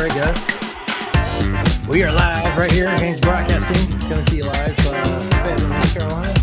right, guys. We are live right here at Haynes Broadcasting. Coming to you live from Fayetteville, North Carolina.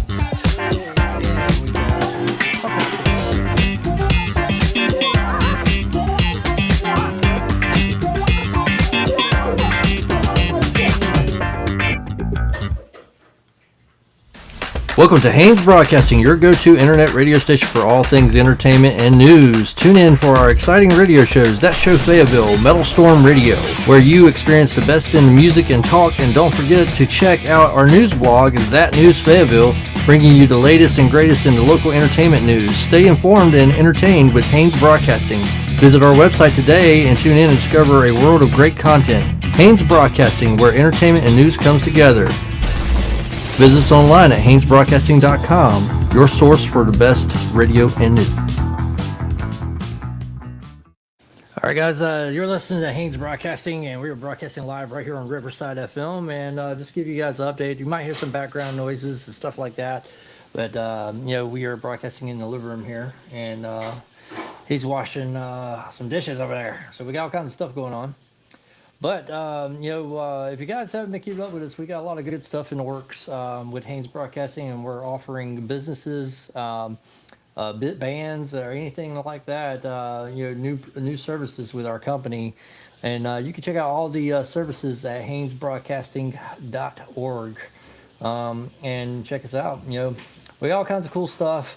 Welcome to Haynes Broadcasting, your go-to internet radio station for all things entertainment and news. Tune in for our exciting radio shows, That Show Fayetteville, Metal Storm Radio, where you experience the best in music and talk. And don't forget to check out our news blog, That News Fayetteville, bringing you the latest and greatest in the local entertainment news. Stay informed and entertained with Haynes Broadcasting. Visit our website today and tune in and discover a world of great content. Haynes Broadcasting, where entertainment and news comes together. Visit us online at HaynesBroadcasting.com, your source for the best radio and news. All right, guys, you're listening to Haynes Broadcasting, and we're broadcasting live right here on Riverside FM. And just give you guys an update. You might hear some background noises and stuff like that, but we are broadcasting in the living room here, and he's washing some dishes over there. So we got all kinds of stuff going on. But, if you guys haven't been keeping up with us, we got a lot of good stuff in the works with Haynes Broadcasting, and we're offering businesses, bands, or anything like that, new services with our company. And you can check out all the services at HaynesBroadcasting.org and check us out. We got all kinds of cool stuff,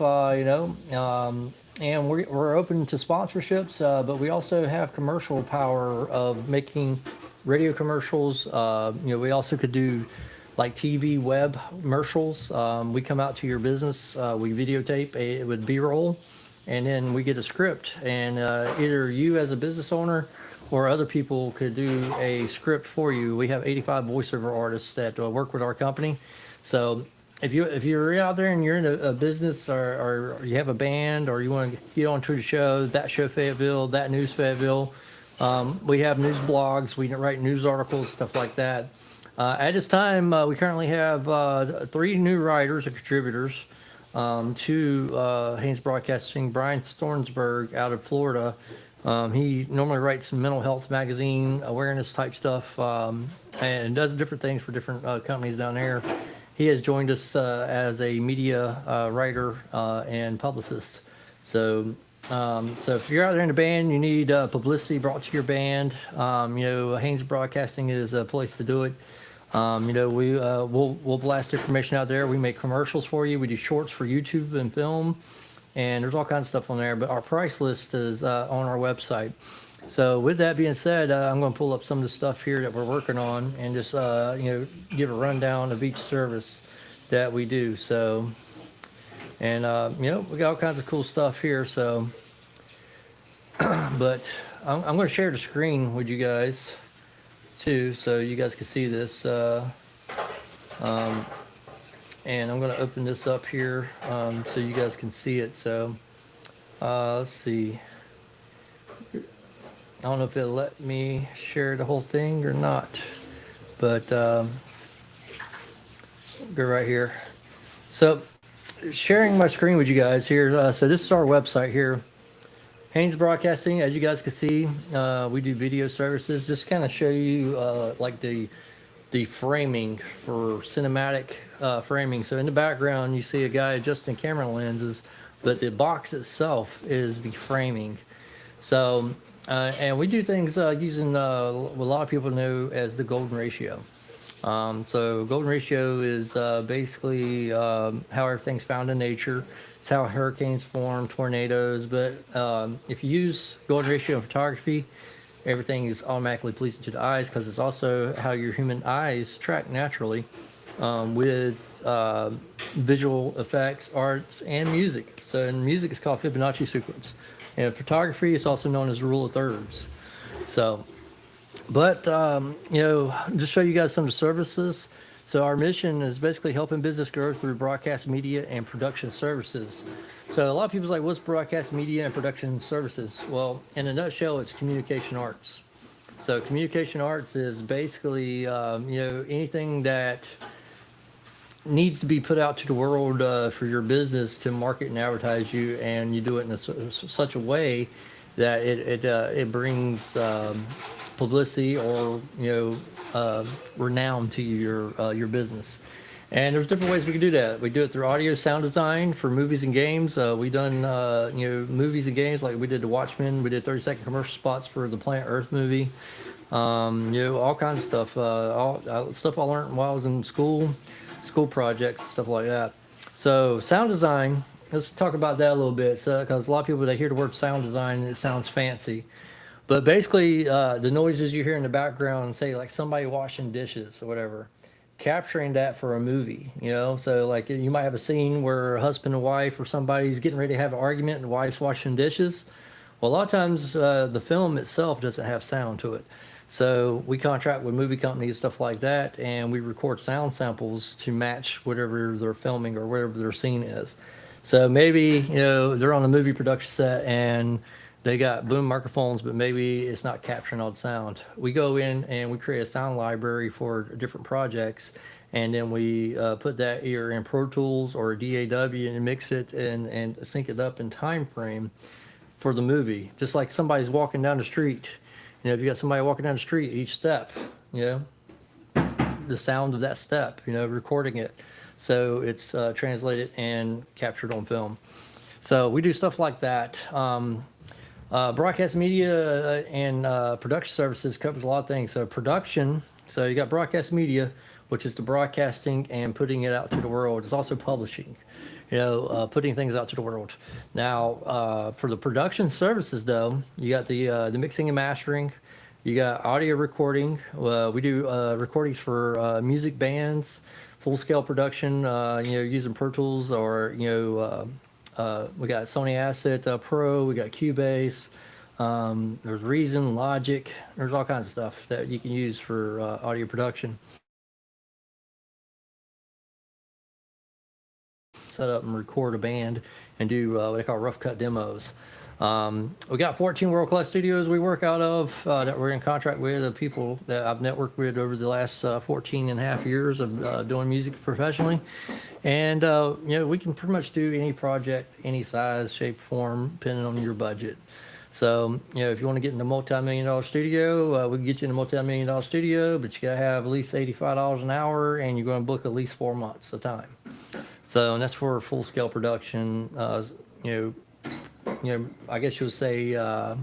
and we're open to sponsorships, but we also have commercial power of making radio commercials. We also could do like TV web commercials. We come out to your business, we videotape it with B-roll, and then we get a script. And either you as a business owner or other people could do a script for you. We have 85 voiceover artists that work with our company. So if you're out there and you're in a business or you have a band or you want to get onto the show, That Show Fayetteville, That News Fayetteville, we have news blogs, we write news articles, stuff like that. At this time, we currently have 3 new writers and contributors to Haynes Broadcasting. Brian Stornsberg out of Florida. He normally writes mental health magazine, awareness type stuff, and does different things for different companies down there. He has joined us as a media writer and publicist. So if you're out there in a band, you need publicity brought to your band. Haynes Broadcasting is a place to do it. We'll blast information out there. We make commercials for you. We do shorts for YouTube and film, and there's all kinds of stuff on there. But our price list is on our website. So with that being said, I'm going to pull up some of the stuff here that we're working on and just, give a rundown of each service that we do. So, and, we got all kinds of cool stuff here. So, but I'm going to share the screen with you guys too, so you guys can see this. And I'm going to open this up here so you guys can see it. So, let's see. I don't know if it'll let me share the whole thing or not, but go right here. So sharing my screen with you guys here. So this is our website here, Haynes Broadcasting. As you guys can see, we do video services. Just kind of show you like the framing for cinematic framing. So in the background, you see a guy adjusting camera lenses, but the box itself is the framing. So and we do things using what a lot of people know as the golden ratio. So golden ratio is basically how everything's found in nature. It's how hurricanes form, tornadoes. But if you use golden ratio in photography, everything is automatically pleasing to the eyes, because it's also how your human eyes track naturally with visual effects, arts, and music. So in music, it's called Fibonacci sequence. And photography is also known as rule of thirds. So, but, just show you guys some of the services. So our mission is basically helping business grow through broadcast media and production services. So a lot of people's like, what's broadcast media and production services? Well, in a nutshell, it's communication arts. So communication arts is basically, anything that needs to be put out to the world for your business to market and advertise you, and you do it in such a way that it brings publicity or renown to your business. And there's different ways we can do that. We do it through audio sound design for movies and games. We've done movies and games, like we did The Watchmen. We did 30-second commercial spots for the Planet Earth movie. All kinds of stuff. All stuff I learned while I was in school projects and stuff like that. So sound design. Let's talk about that a little bit. So, because a lot of people, they hear the word sound design and it sounds fancy. But basically, the noises you hear in the background, say like somebody washing dishes or whatever, capturing that for a movie, So like you might have a scene where a husband and wife or somebody's getting ready to have an argument and the wife's washing dishes. Well, a lot of times the film itself doesn't have sound to it. So we contract with movie companies, stuff like that, and we record sound samples to match whatever they're filming or whatever their scene is. So maybe, they're on a movie production set and they got boom microphones, but maybe it's not capturing all the sound. We go in and we create a sound library for different projects, and then we put that either in Pro Tools or a DAW and mix it and sync it up in time frame for the movie. Just like somebody's walking down the street. If you got somebody walking down the street, each step, the sound of that step, recording it. So it's translated and captured on film. So we do stuff like that. Broadcast media and production services covers a lot of things. So production, so you got broadcast media, which is the broadcasting and putting it out to the world. It's also publishing, putting things out to the world. Now, for the production services, though, you got the mixing and mastering. You got audio recording. We do recordings for music bands, full-scale production, using Pro Tools or, we got Sony Asset Pro, we got Cubase, there's Reason, Logic, there's all kinds of stuff that you can use for audio production. Set up and record a band and do what they call rough cut demos. We got 14 world-class studios we work out of that we're in contract with, the people that I've networked with over the last 14 and a half years of doing music professionally. And, we can pretty much do any project, any size, shape, form, depending on your budget. So, if you want to get in a multi-million-dollar studio, we can get you in a multi-million-dollar studio, but you got to have at least $85 an hour, and you're going to book at least 4 months of time. So, and that's for full-scale production, I guess you would say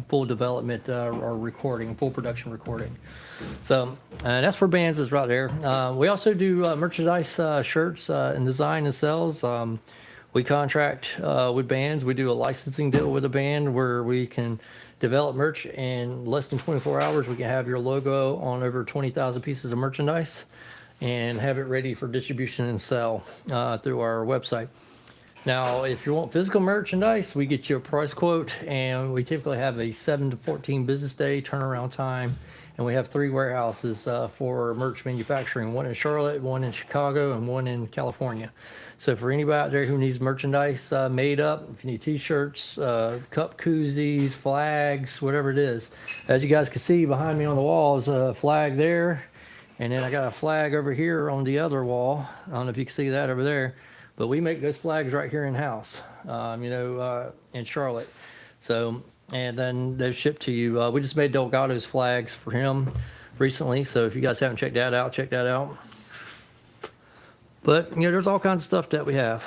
full development or recording, full production recording. So that's for bands is right there. We also do merchandise, shirts and design and sales. We contract with bands. We do a licensing deal with a band where we can develop merch in less than 24 hours. We can have your logo on over 20,000 pieces of merchandise and have it ready for distribution and sell through our website. Now, if you want physical merchandise, we get you a price quote, and we typically have a 7 to 14 business day turnaround time. And we have 3 warehouses for merch manufacturing, one in Charlotte, one in Chicago, and one in California. So for anybody out there who needs merchandise made up, if you need t-shirts, cup koozies, flags, whatever it is. As you guys can see behind me on the wall is a flag there. And then I got a flag over here on the other wall. I don't know if you can see that over there. But we make those flags right here in-house, in Charlotte. So, and then they're shipped to you. We just made Delgado's flags for him recently. So if you guys haven't checked that out, check that out. But, there's all kinds of stuff that we have.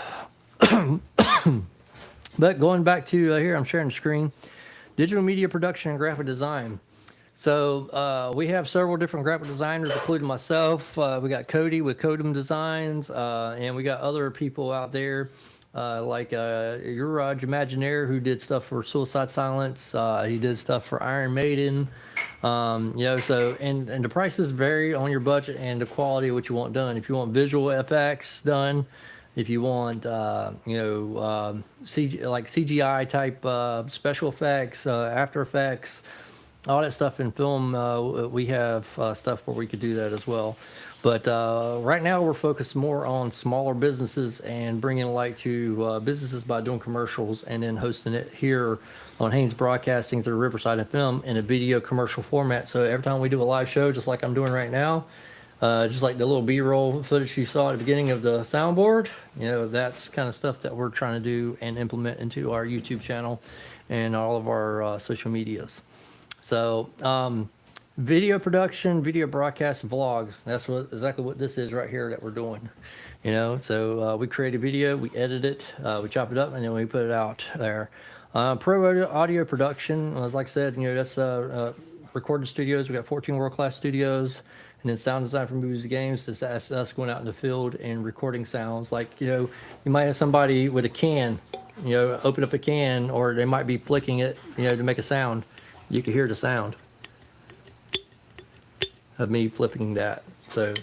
But going back to here, I'm sharing the screen. Digital media production and graphic design. So we have several different graphic designers, including myself. We got Cody with Codem Designs, and we got other people out there like Uraj Imaginaire, who did stuff for Suicide Silence. He did stuff for Iron Maiden. So and the prices vary on your budget and the quality of what you want done. If you want visual FX done, if you want CGI type special effects, After Effects, all that stuff in film, we have stuff where we could do that as well. But right now we're focused more on smaller businesses and bringing light to businesses by doing commercials and then hosting it here on Haynes Broadcasting through Riverside FM in a video commercial format. So every time we do a live show, just like I'm doing right now, just like the little B-roll footage you saw at the beginning of the soundboard, that's kind of stuff that we're trying to do and implement into our YouTube channel and all of our social medias. So video production, video broadcast, vlogs. That's exactly what this is right here that we're doing. So we create a video, we edit it, we chop it up, and then we put it out there. Pro audio production, as like I said, that's recording studios. We got 14 world-class studios, and then sound design for movies and games. That's us going out in the field and recording sounds. Like you might have somebody with a can, open up a can, or they might be flicking it, to make a sound. You can hear the sound of me flipping that. So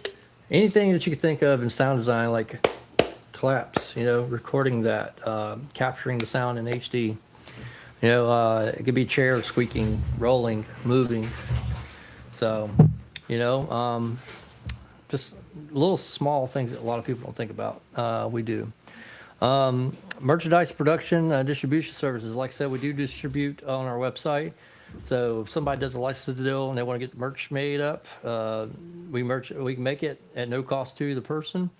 anything that you can think of in sound design, like claps, recording that, capturing the sound in HD. It could be chairs squeaking, rolling, moving. So, just little small things that a lot of people don't think about. We do. Merchandise production, distribution services. Like I said, we do distribute on our website. So if somebody does a license deal and they want to get merch made up, we can make it at no cost to the person,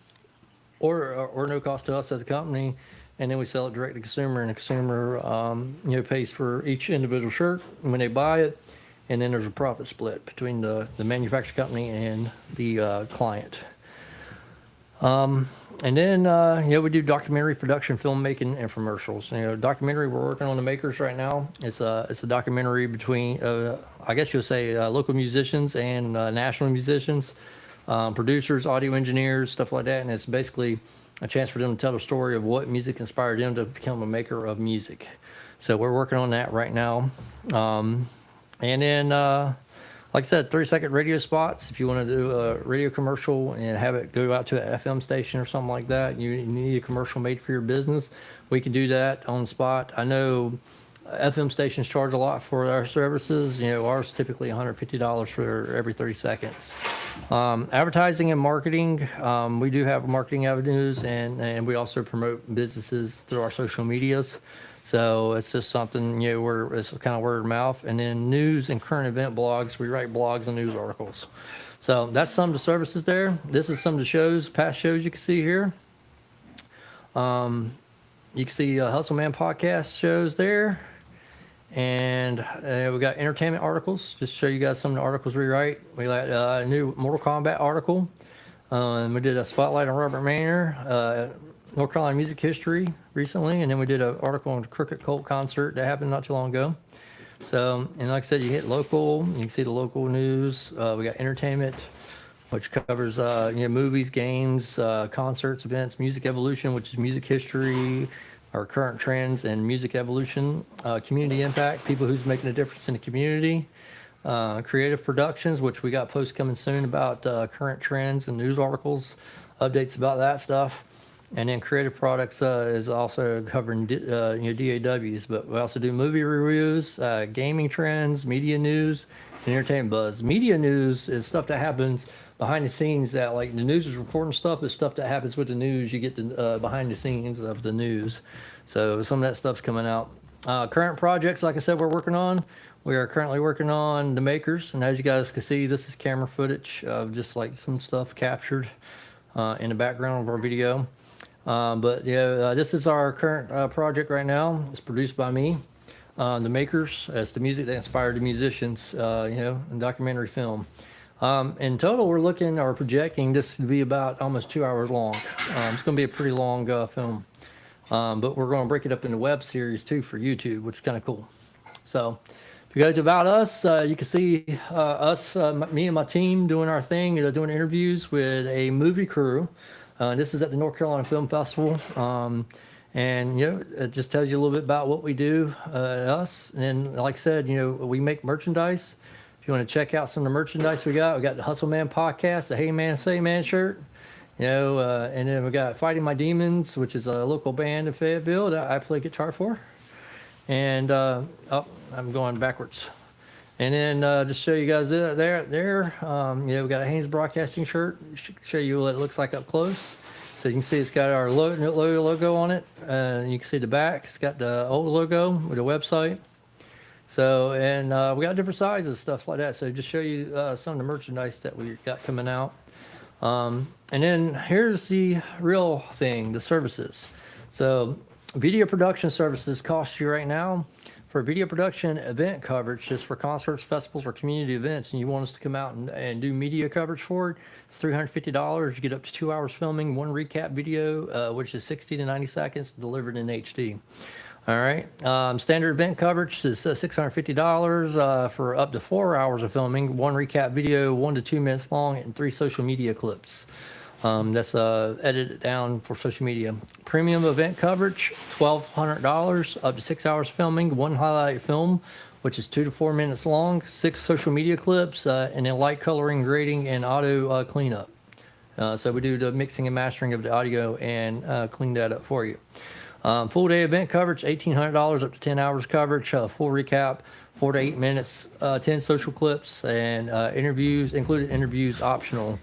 or no cost to us as a company, and then we sell it direct to consumer, and the consumer pays for each individual shirt when they buy it, and then there's a profit split between the manufacturer company and the client. And then, we do documentary production, filmmaking, and commercials. Documentary, we're working on The Makers right now. It's a documentary between, I guess you'll say, local musicians and national musicians, producers, audio engineers, stuff like that. And it's basically a chance for them to tell the story of what music inspired them to become a maker of music. So we're working on that right now. And then, like I said, 30-second radio spots. If you want to do a radio commercial and have it go out to an FM station or something like that, you need a commercial made for your business, we can do that on the spot. I know FM stations charge a lot for our services. Ours typically $150 for every 30 seconds. Advertising and marketing. We do have marketing avenues, and we also promote businesses through our social medias. So it's just something, where it's kind of word of mouth. And then news and current event blogs. We write blogs and news articles. So that's some of the services there. This is some of the shows, past shows you can see here. You can see Hustle Man podcast shows there. And we got entertainment articles. Just to show you guys some of the articles we write. We got a new Mortal Kombat article. We did a spotlight on Robert Maynard, North Carolina music history recently, and then we did an article on the Crooked Cult concert that happened not too long ago. So, and like I said, you hit local, you can see the local news. We got entertainment, which covers movies, games, concerts, events, music evolution, which is music history, our current trends and music evolution, community impact, people who's making a difference in the community, creative productions, which we got posts coming soon about current trends and news articles, updates about that stuff. And then creative products is also covering DAWs, but we also do movie reviews, gaming trends, media news, and entertainment buzz. Media news is stuff that happens behind the scenes that, like, the news is reporting stuff, is stuff that happens with the news. You get the behind the scenes of the news. So some of that stuff's coming out. Current projects, like I said, we're working on. We are currently working on The Makers, and as you guys can see, this is camera footage of just like some stuff captured in the background of our video. This is our current project right now. It's produced by me, The Makers. It's the music that inspired the musicians, in documentary film. In total, we're looking or projecting this to be about almost 2 hours long. It's going to be a pretty long film, but we're going to break it up into web series too for YouTube, which is kind of cool. So if you go to About Us, you can see us, me and my team doing our thing, doing interviews with a movie crew. This is at the North Carolina Film Festival. And, it just tells you a little bit about what we do, us. And like I said, we make merchandise. If you want to check out some of the merchandise we got the Hustle Man podcast, the Hey Man, Say Man shirt, and then we got Fighting My Demons, which is a local band in Fayetteville that I play guitar for. And, I'm going backwards. And then just show you guys there, we got a Haynes Broadcasting shirt. Show you what it looks like up close. So you can see it's got our logo on it. You can see the back. It's got the old logo with the website. So, and we got different sizes, stuff like that. So just show you some of the merchandise that we got coming out. And then here's the real thing, the services. So video production services cost you right now for video production event coverage, just for concerts, festivals, or community events, and you want us to come out and do media coverage for it, it's $350. You get up to 2 hours filming, one recap video, which is 60 to 90 seconds, delivered in HD. All right. Standard event coverage is $650 for up to 4 hours of filming, one recap video, 1 to 2 minutes long, and 3 social media clips. That's edited down for social media. Premium event coverage, $1,200, up to 6 hours filming, one highlight film, which is 2 to 4 minutes long, 6 social media clips, and then light coloring, grading, and auto cleanup. So we do the mixing and mastering of the audio and clean that up for you. Full day event coverage, $1,800, up to 10 hours coverage, full recap, 4 to 8 minutes, 10 social clips, and interviews, included interviews optional.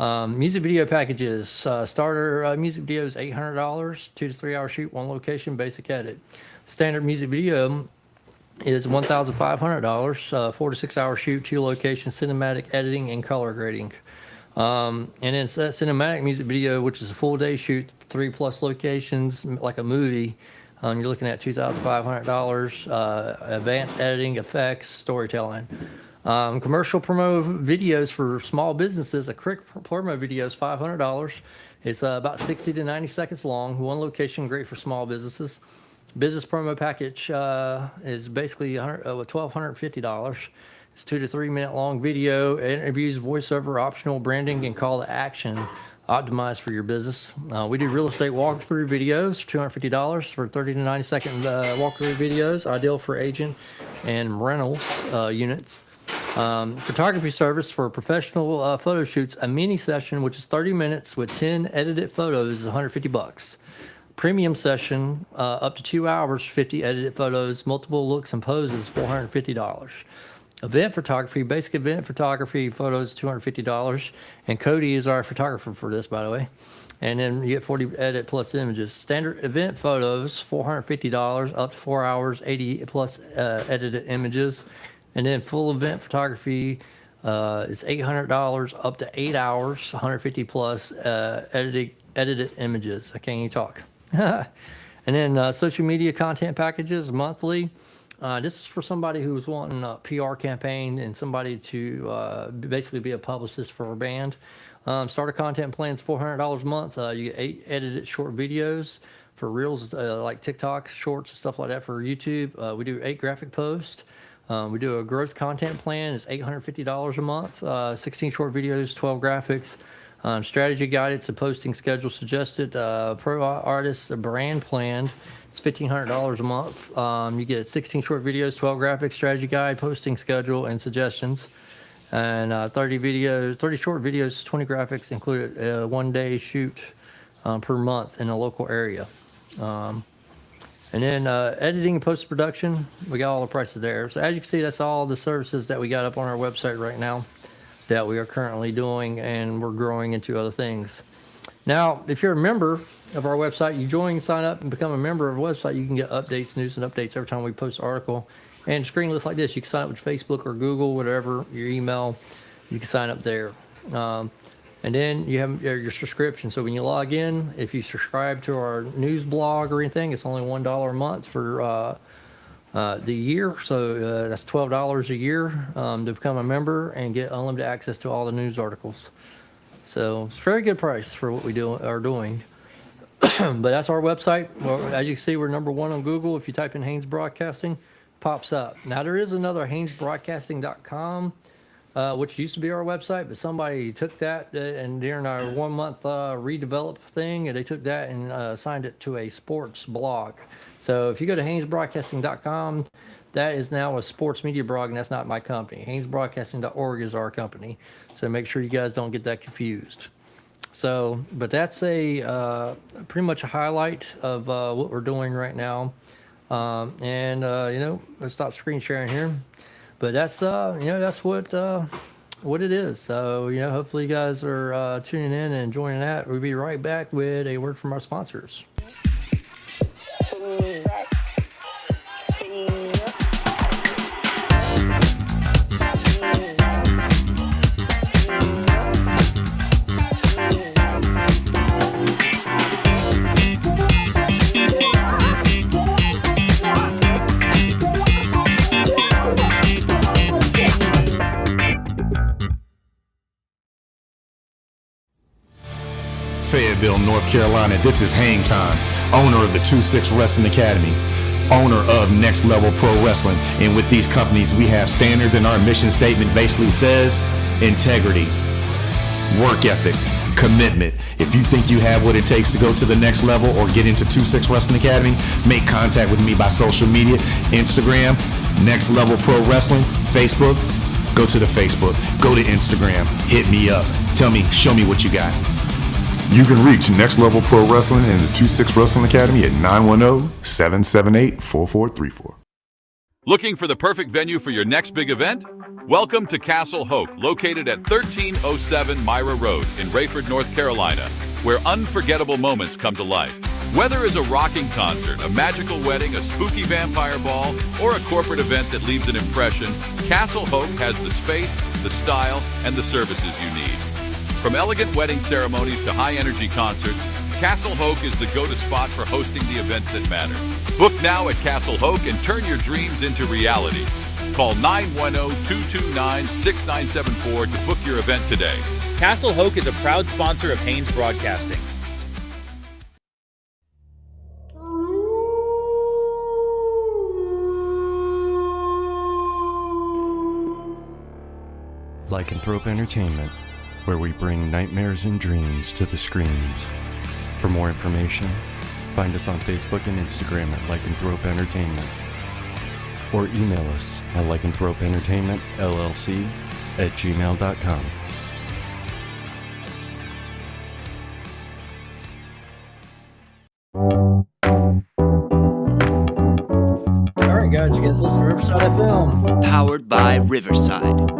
Music video packages, starter music video is $800, 2 to 3 hour shoot, one location, basic edit. Standard music video is $1,500, 4 to 6 hour shoot, 2 locations, cinematic editing, and color grading. And then cinematic music video, which is a full day shoot, 3+ locations, like a movie. You're looking at $2,500, advanced editing, effects, storytelling. Commercial promo videos for small businesses, a quick promo video is $500. It's about 60 to 90 seconds long, one location, great for small businesses. Business promo package is basically $1,250. It's 2 to 3 minute long video, interviews, voiceover, optional branding, and call to action, optimized for your business. We do real estate walkthrough videos, $250 for 30 to 90 second walkthrough videos, ideal for agent and rental units. Photography service for professional photo shoots, a mini session, which is 30 minutes with 10 edited photos, is $150. Premium session, up to 2 hours, 50 edited photos, multiple looks and poses, $450. Event photography, basic event photography photos, $250. And Cody is our photographer for this, by the way. And then you get 40 edit plus images. Standard event photos, $450, up to 4 hours, 80 plus edited images. And then full event photography is $800, up to 8 hours, 150 plus edited images. I can't even talk. And then social media content packages, monthly. This is for somebody who's wanting a PR campaign and somebody to basically be a publicist for a band. Starter content plans, $400 a month. You get 8 edited short videos for reels, like TikTok shorts and stuff like that for YouTube. We do 8 graphic posts. We do a growth content plan. It's $850 a month. 16 short videos, 12 graphics. Strategy guide, it's a posting schedule suggested. Pro artists, a brand plan. It's $1,500 a month. You get 16 short videos, 12 graphics, strategy guide, posting schedule, and suggestions. And 30 short videos, 20 graphics, included 1 day shoot per month in a local area. And then editing and post-production, we got all the prices there. So as you can see, that's all the services that we got up on our website right now that we are currently doing, and we're growing into other things. Now, if you're a member of our website, you join, sign up, and become a member of the website, you can get updates, news, and updates every time we post an article. And screen looks like this. You can sign up with Facebook or Google, whatever, your email. You can sign up there. And then you have your subscription. So when you log in, if you subscribe to our news blog or anything, it's only $1 a month for the year. So that's $12 a year to become a member and get unlimited access to all the news articles. So it's a very good price for what we are doing. But that's our website. Well, as you can see, we're #1 on Google. If you type in Haynes Broadcasting, pops up. Now there is another HaynesBroadcasting.com. Which used to be our website, but somebody took that and during our 1 month redevelop thing, and they took that and assigned it to a sports blog. So if you go to HaynesBroadcasting.com, that is now a sports media blog, and that's not my company. HaynesBroadcasting.org is our company. So make sure you guys don't get that confused. So, but that's a pretty much a highlight of what we're doing right now. Let's stop screen sharing here. But that's that's what it is. So hopefully you guys are tuning in and joining that. We'll be right back with a word from our sponsors. Fayetteville, North Carolina. This is Hang Time, owner of the 2-6 Wrestling Academy, owner of Next Level Pro Wrestling. And with these companies, we have standards, and our mission statement basically says integrity, work ethic, commitment. If you think you have what it takes to go to the next level or get into 2-6 Wrestling Academy, make contact with me by social media, Instagram, Next Level Pro Wrestling, Facebook. Go to the Facebook, go to Instagram, hit me up. Tell me, show me what you got. You can reach Next Level Pro Wrestling and the 2-6 Wrestling Academy at 910-778-4434. Looking for the perfect venue for your next big event? Welcome to Castle Hoke, located at 1307 Myra Road in Rayford, North Carolina, where unforgettable moments come to life. Whether it's a rocking concert, a magical wedding, a spooky vampire ball, or a corporate event that leaves an impression, Castle Hoke has the space, the style, and the services you need. From elegant wedding ceremonies to high-energy concerts, Castle Hoke is the go-to spot for hosting the events that matter. Book now at Castle Hoke and turn your dreams into reality. Call 910-229-6974 to book your event today. Castle Hoke is a proud sponsor of Haynes Broadcasting. Lycanthrope Entertainment, where we bring nightmares and dreams to the screens. For more information, find us on Facebook and Instagram at Lycanthrope Entertainment, or email us at lycanthropeentertainmentllc@gmail.com. All right, guys, you guys listen to Riverside FM. Powered by Riverside.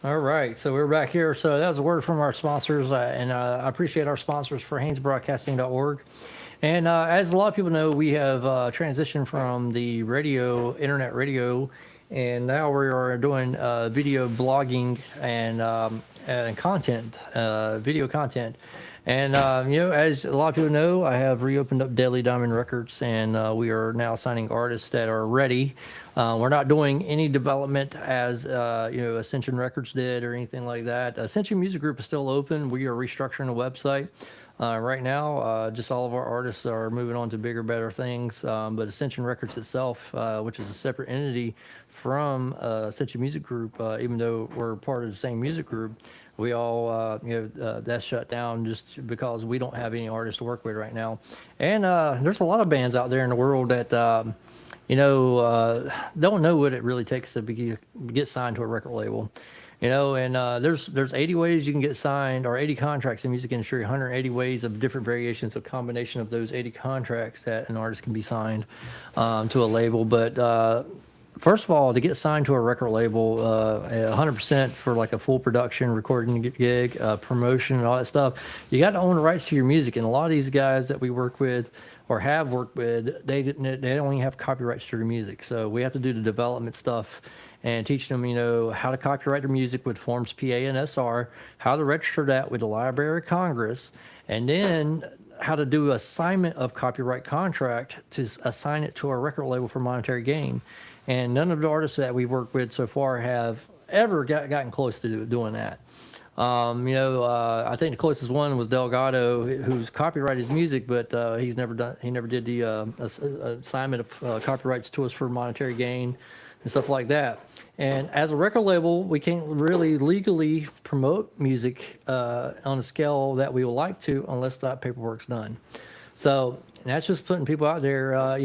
All right, so we're back here. So that was a word from our sponsors, and I appreciate our sponsors for HaynesBroadcasting.org. And as a lot of people know, we have transitioned from the internet radio, and now we are doing video blogging and content, video content. And, as a lot of people know, I have reopened up Deadly Diamond Records, and we are now signing artists that are ready. We're not doing any development as, Ascension Records did or anything like that. Ascension Music Group is still open. We are restructuring the website. Right now, just all of our artists are moving on to bigger, better things. But Ascension Records itself, which is a separate entity from Ascension Music Group, even though we're part of the same music group, we all, that's shut down just because we don't have any artists to work with right now. And there's a lot of bands out there in the world that, don't know what it really takes to get signed to a record label. And there's 80 ways you can get signed, or 80 contracts in the music industry, 180 ways of different variations, a combination of those 80 contracts that an artist can be signed to a label. But first of all, to get signed to a record label, 100% for like a full production recording gig, promotion and all that stuff, you got to own the rights to your music. And a lot of these guys that we work with or have worked with, they don't even have copyrights to their music. So we have to do the development stuff and teach them, how to copyright their music with Forms PA and SR, how to register that with the Library of Congress, and then how to do assignment of copyright contract to assign it to a record label for monetary gain. And none of the artists that we've worked with so far have ever gotten close to doing that. I think the closest one was Delgado, who's copyrighted his music, but he never did the assignment of copyrights to us for monetary gain and stuff like that. And as a record label, we can't really legally promote music on a scale that we would like to unless that paperwork's done. So that's just putting people out there. A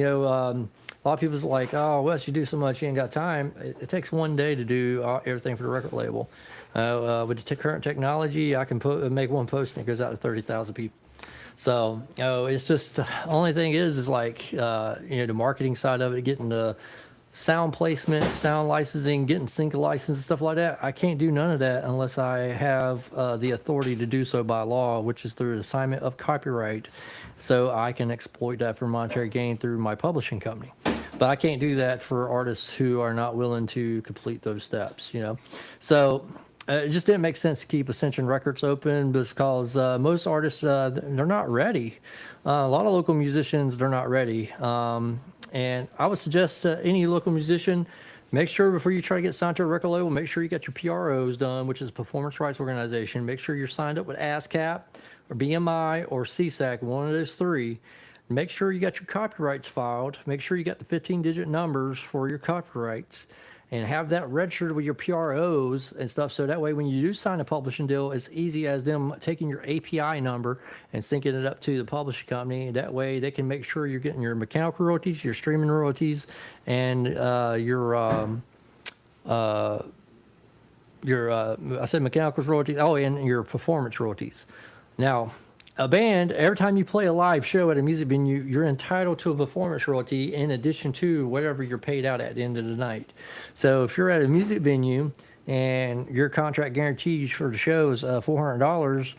lot of people's like, oh, Wes, you do so much, you ain't got time. It takes one day to do everything for the record label. With the current technology, I can make one post and it goes out to 30,000 people. So, it's just the only thing is like, the marketing side of it, getting the sound placement, sound licensing, getting sync license and stuff like that. I can't do none of that unless I have the authority to do so by law, which is through the assignment of copyright. So I can exploit that for monetary gain through my publishing company. But I can't do that for artists who are not willing to complete those steps, So it just didn't make sense to keep Ascension Records open because most artists, they're not ready. A lot of local musicians, they're not ready. And I would suggest any local musician, make sure before you try to get signed to a record label, make sure you got your PROs done, which is Performance Rights Organization. Make sure you're signed up with ASCAP or BMI or CSAC, one of those three. Make sure you got your copyrights filed. Make sure you got the 15-digit numbers for your copyrights and have that registered with your PROs and stuff. So that way, when you do sign a publishing deal, it's easy as them taking your API number and syncing it up to the publishing company. That way, they can make sure you're getting your mechanical royalties, your streaming royalties, and your I said mechanical royalties. Oh, and your performance royalties. Now, a band, every time you play a live show at a music venue, you're entitled to a performance royalty in addition to whatever you're paid out at the end of the night. So if you're at a music venue and your contract guarantees for the show is $400,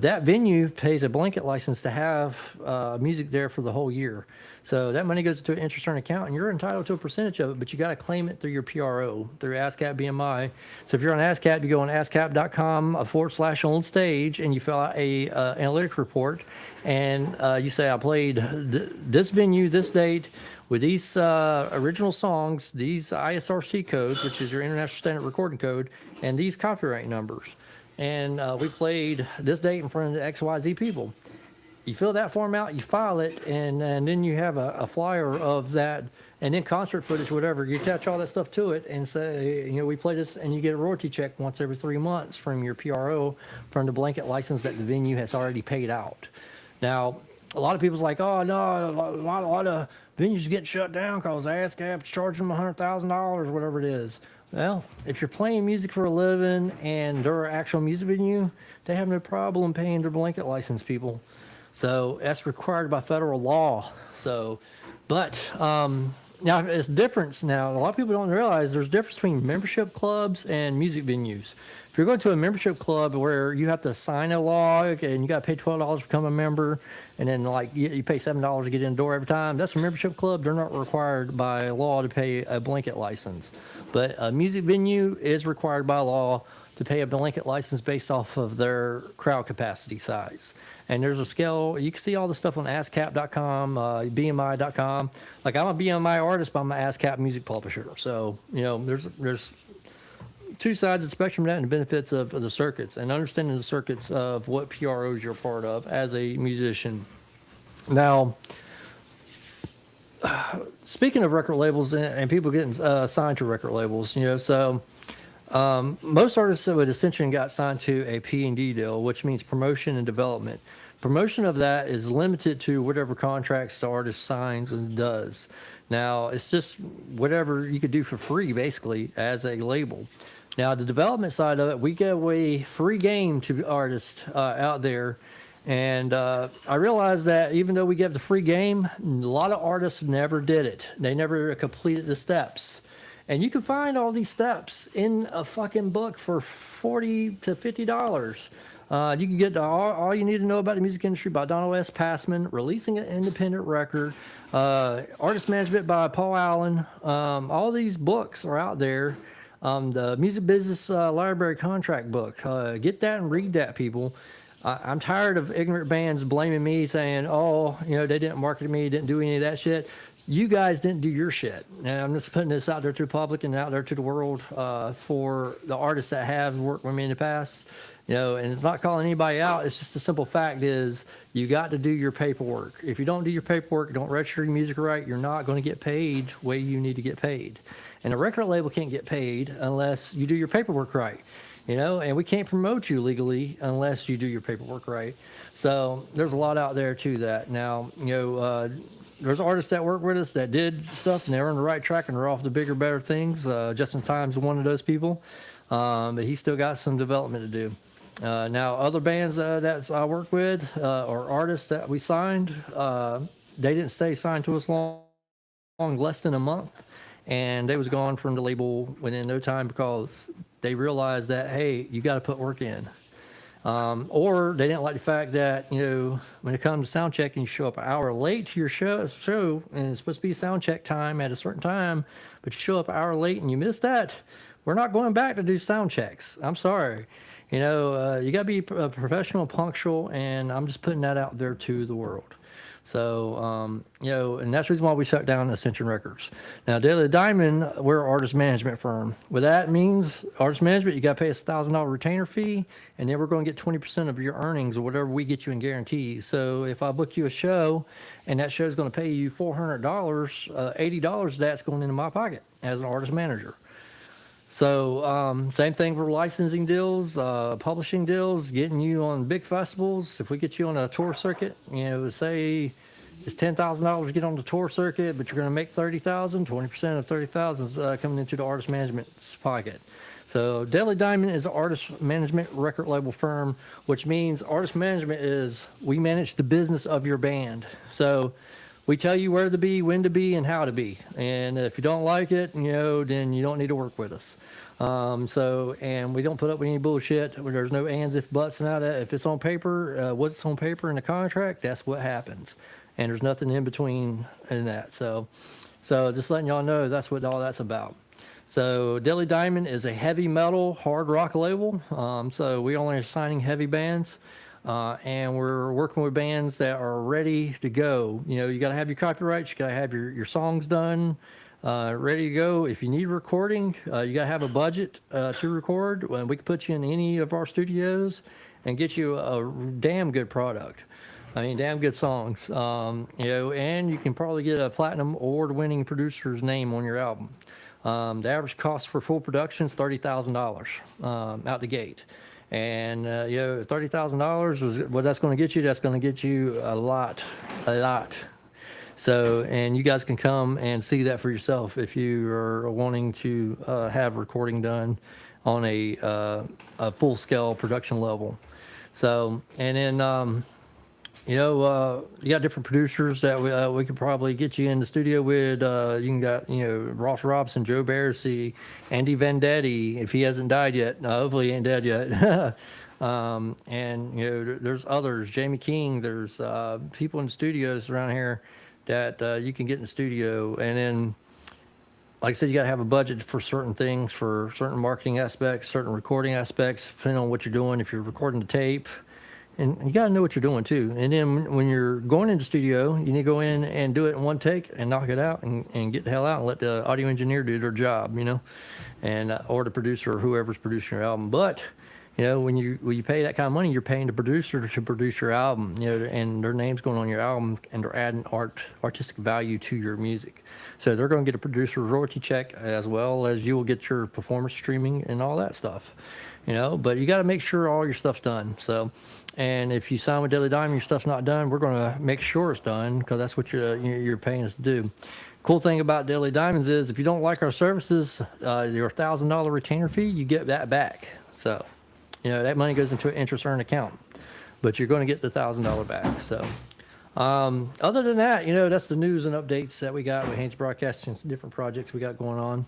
that venue pays a blanket license to have music there for the whole year. So that money goes into an interest-earned account, and you're entitled to a percentage of it, but you got to claim it through your PRO, through ASCAP BMI. So if you're on ASCAP, you go on ascap.com/on-stage, and you fill out a analytics report, and you say, I played this venue, this date, with these original songs, these ISRC codes, which is your International Standard Recording Code, and these copyright numbers. And we played this date in front of the XYZ people. You fill that form out, you file it, and then you have a flyer of that, and then concert footage, whatever. You attach all that stuff to it and say, we play this, and you get a royalty check once every 3 months from your PRO from the blanket license that the venue has already paid out. Now, a lot of people's like, oh, no, a lot of venues get shut down because ASCAP's charging them $100,000, whatever it is. Well, if you're playing music for a living and they're an actual music venue, they have no problem paying their blanket license people. So that's required by federal law. So, but now it's different. Now, a lot of people don't realize there's a difference between membership clubs and music venues. If you're going to a membership club where you have to sign a log and you got to pay $12 to become a member, and then like you pay $7 to get in the door every time, that's a membership club. They're not required by law to pay a blanket license. But a music venue is required by law to pay a blanket license based off of their crowd capacity size. And there's a scale. You can see all the stuff on ASCAP.com, BMI.com. Like, I'm a BMI artist, but I'm an ASCAP music publisher. So, there's two sides of the spectrum of that and the benefits of the circuits and understanding the circuits of what PROs you're part of as a musician. Now, speaking of record labels and people getting signed to record labels, most artists with Ascension got signed to a P&D deal, which means promotion and development. Promotion of that is limited to whatever contracts the artist signs and does. Now, it's just whatever you could do for free, basically, as a label. Now, the development side of it, we give away free game to artists out there. And I realized that even though we give the free game, a lot of artists never did it. They never completed the steps. And you can find all these steps in a fucking book for $40 to $50. You can get all you need to know about the music industry by Donald S. Passman, Releasing an Independent Record, Artist Management by Paul Allen. All these books are out there. The Music Business Library Contract book. Get that and read that, people. I'm tired of ignorant bands blaming me, saying, they didn't market me, didn't do any of that shit. You guys didn't do your shit. And I'm just putting this out there to the public and out there to the world for the artists that have worked with me in the past. And it's not calling anybody out. It's just the simple fact is you got to do your paperwork. If you don't do your paperwork, don't register your music right, you're not going to get paid the way you need to get paid. And a record label can't get paid unless you do your paperwork right. And we can't promote you legally unless you do your paperwork right. So there's a lot out there to that. Now, there's artists that work with us that did stuff and they're on the right track and they're off to bigger, better things. Justin Time's one of those people, but he's still got some development to do. Now, other bands that I work with or artists that we signed, they didn't stay signed to us long, less than a month. And they was gone from the label within no time because they realized that, hey, you got to put work in. Or they didn't like the fact that, when it comes to sound check and you show up an hour late to your show and it's supposed to be sound check time at a certain time, but you show up an hour late and you miss that, we're not going back to do sound checks. I'm sorry. You know, you got to be professional, punctual, and I'm just putting that out there to the world. So, you know, and that's the reason why we shut down Ascension Records. Now, Daily Diamond, we're an artist management firm. What that means, artist management, you got to pay us $1,000 retainer fee, and then we're going to get 20% of your earnings or whatever we get you in guarantees. So if I book you a show and that show is going to pay you $400, $80 that's going into my pocket as an artist manager. So same thing for licensing deals, publishing deals, getting you on big festivals. If we get you on a tour circuit, you know, say it's $10,000 to get on the tour circuit, but you're going to make $30,000. 20% of $30,000 is coming into the artist management's pocket. So Daily Diamond is an artist management record label firm, which means artist management is we manage the business of your band. So we tell you where to be, when to be, and how to be. And if you don't like it, you know, then you don't need to work with us. And we don't put up with any bullshit. There's no ands, if, buts, and out of that. If it's on paper, what's on paper in the contract, that's what happens. And there's nothing in between in that. So just letting y'all know that's what all that's about. So Daily Diamond is a heavy metal, hard rock label. So we only are signing heavy bands. And we're working with bands that are ready to go. You know, you got to have your copyrights, you got to have your songs done, ready to go. If you need recording, you got to have a budget to record. Well, we can put you in any of our studios and get you a damn good product. I mean, damn good songs. You know, and you can probably get a platinum award-winning producer's name on your album. The average cost for full production is $30,000 out the gate. And, you know, $30,000 was what that's going to get you. That's going to get you a lot. So, and you guys can come and see that for yourself if you are wanting to have recording done on a full-scale production level. So, and then, you know, you got different producers that we could probably get you in the studio with. You can got, you know, Ross Robson, Joe Barrissey, Andy Vendetti, if he hasn't died yet. Hopefully he ain't dead yet. And, you know, there's others, Jamie King, there's people in the studios around here that you can get in the studio. And then, like I said, you got to have a budget for certain things, for certain marketing aspects, certain recording aspects, depending on what you're doing. If you're recording the tape, and you got to know what you're doing too. And then when you're going into the studio, you need to go in and do it in one take and knock it out and get the hell out and let the audio engineer do their job, you know, and or the producer or whoever's producing your album. But, you know, when you pay that kind of money, you're paying the producer to produce your album, you know, and their name's going on your album and they're adding artistic value to your music. So they're going to get a producer royalty check as well as you will get your performance streaming and all that stuff, you know, but you got to make sure all your stuff's done. So, and if you sign with Daily Diamond, your stuff's not done, we're going to make sure it's done because that's what you're paying us to do. Cool thing about Daily Diamonds is if you don't like our services, your $1,000 retainer fee, you get that back. So, you know, that money goes into an interest earned account, but you're going to get the $1,000 back. So, other than that, you know, that's the news and updates that we got with Haynes Broadcasting, some different projects we got going on,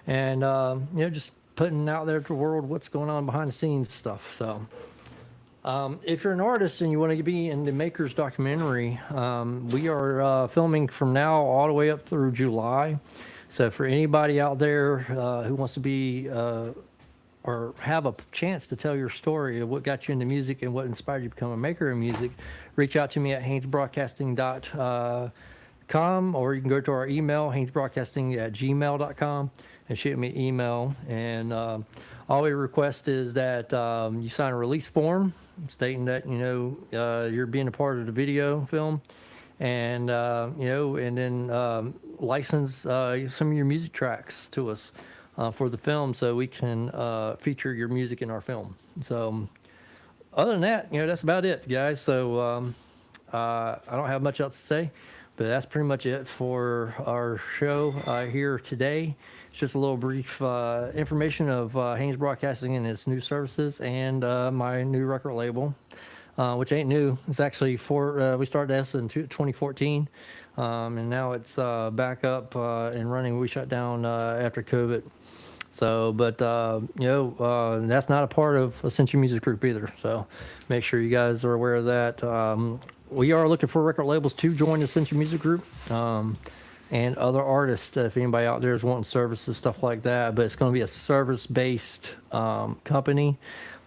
and you know, just putting out there to the world what's going on behind the scenes stuff. So, if you're an artist and you want to be in the Makers documentary, we are filming from now all the way up through July. So for anybody out there who wants to be or have a chance to tell your story of what got you into music and what inspired you to become a maker of music, reach out to me at haynesbroadcasting.com, or you can go to our email, haynesbroadcasting@gmail.com, and shoot me an email. And all we request is that you sign a release form stating that, you know, you're being a part of the video film, and you know, and then license some of your music tracks to us for the film, so we can feature your music in our film. So other than that, you know, that's about it, guys. So I don't have much else to say, but that's pretty much it for our show here today. It's just a little brief information of Haynes Broadcasting and its new services and my new record label, which ain't new. It's actually we started this in 2014, and now it's back up and running. We shut down after COVID. So, but, you know, that's not a part of Ascension Music Group either. So make sure you guys are aware of that. We are looking for record labels to join the Ascension Music Group. and other artists. If anybody out there is wanting services, stuff like that, but it's going to be a service-based company.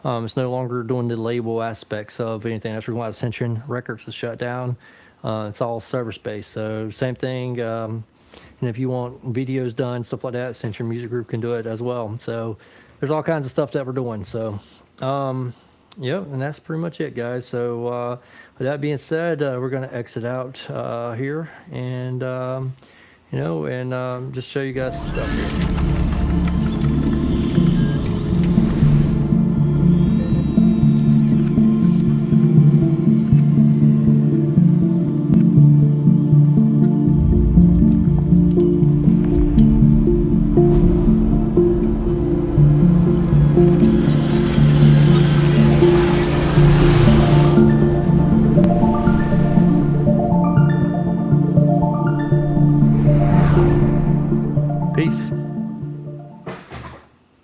It's no longer doing the label aspects of anything. That's why Ascension Records is shut down. It's all service-based. So same thing. And if you want videos done, stuff like that, Ascension Music Group can do it as well. So there's all kinds of stuff that we're doing. So, yep, and that's pretty much it, guys. So with that being said, we're going to exit out here and, just show you guys some stuff here.